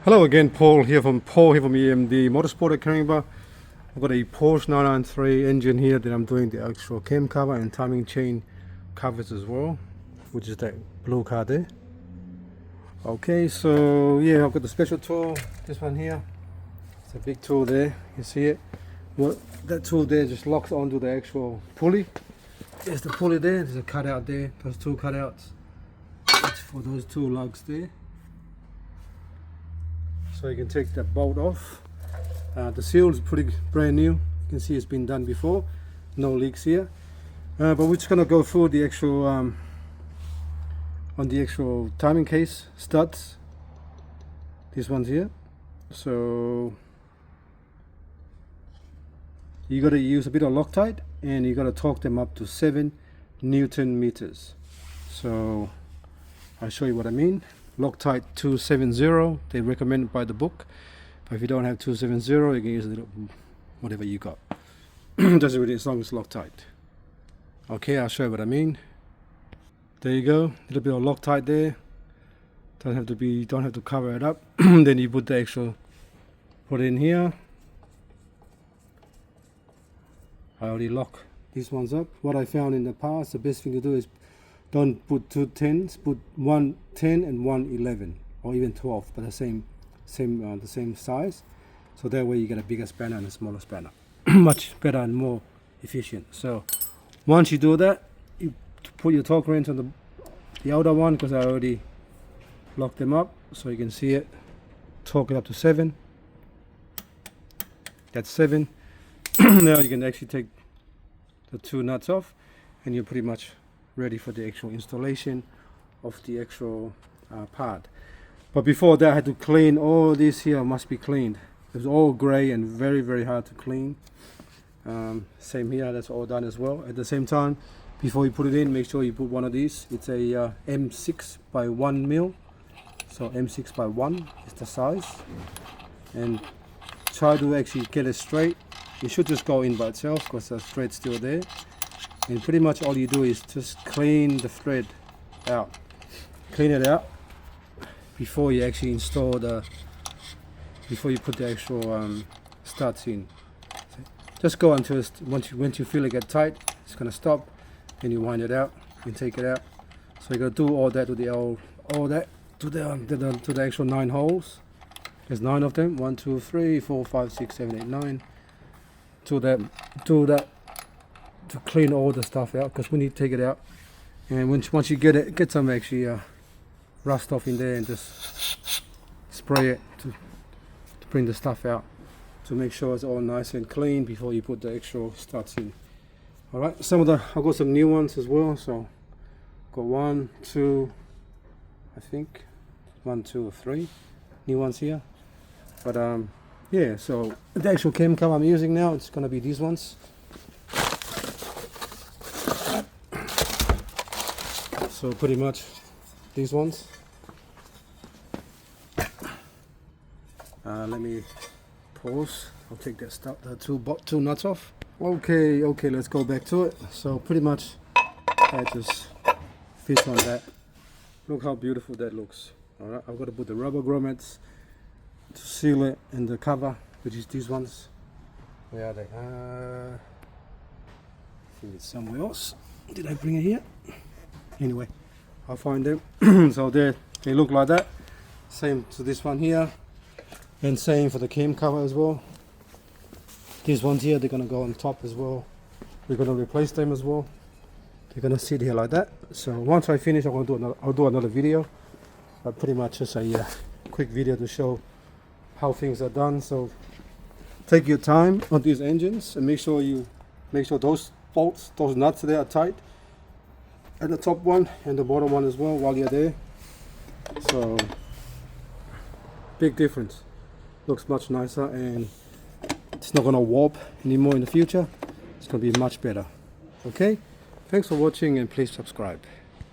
Hello again, Paul here from EMD Motorsport at Canberra. I've got a Porsche 993 engine here that I'm doing the actual cam cover and timing chain covers as well, which is that blue car there. Okay, so yeah, I've got the special tool, this one here. It's a big tool there, you can see it. Well, that tool there just locks onto the actual pulley. There's the pulley there, there's a cutout there, those two cutouts. That's for those two lugs there. So you can take that bolt off. The seal is pretty brand new. You can see it's been done before. No leaks here. But we're just gonna go through the actual on the actual timing case studs. These ones here. So you gotta use a bit of Loctite and you gotta torque them up to 7 Newton meters. So I'll show you what I mean. Loctite 270, they recommend by the book, but if you don't have 270 you can use a little whatever you got. Doesn't really, as long as Loctite. Okay, I'll show you what I mean. There you go, a little bit of Loctite there. Don't have to cover it up. Then you put the actual, put it in here. I already lock these ones up. What I found in the past, the best thing to do is don't put two 10s, put one 10 and one 11 or even 12, but the same size. So that way you get a bigger spanner and a smaller spanner. Much better and more efficient. So once you do that, you put your torque wrench on the outer one, because I already locked them up, so you can see it. Torque it up to 7. That's 7. Now you can actually take the two nuts off and you're pretty much ready for the actual installation of the actual part. But before that I had to clean all this here. Must be cleaned. It was all grey and very hard to clean. Same here, that's all done as well. At the same time, before you put it in, make sure you put one of these. It's a M6 by 1 mil. So M6 by 1 is the size, and try to actually get it straight. It should just go in by itself because the thread's still there. And pretty much all you do is just clean the thread out. Clean it out before you actually install before you put the actual studs in. Just go until once you feel it get tight, it's gonna stop. Then you wind it out and take it out. So you gotta do all that to the actual 9 holes. There's 9 of them. 1, 2, 3, 4, 5, 6, 7, 8, 9. Do that to clean all the stuff out, because when you take it out, and once you get some actually rust off in there, and just spray it to bring the stuff out, to make sure it's all nice and clean before you put the actual studs in. Alright, I've got some new ones as well. So got 1, 2, I think 1, 2 or 3 new ones here. But yeah, so the actual cam cover I'm using now, it's gonna be these ones. So pretty much these ones. Let me pause. I'll take the two nuts off. Okay, let's go back to it. So pretty much that just fits on that. Look how beautiful that looks. Alright, I've got to put the rubber grommets to seal it, and the cover, which is these ones. Where are they? I think it's somewhere else. Did I bring it here? Anyway, I'll find them. So they look like that. Same to this one here, and same for the cam cover as well. These ones here, they're gonna go on top as well. We're gonna replace them as well. They're gonna sit here like that. So once I finish, I'll do another video. But pretty much just a quick video to show how things are done. So take your time on these engines and make sure those bolts, those nuts there are tight. And the top one and the bottom one as well while you're there. So big difference. Looks much nicer, and it's not gonna warp anymore in the future. It's gonna be much better. Okay, thanks for watching, and please subscribe.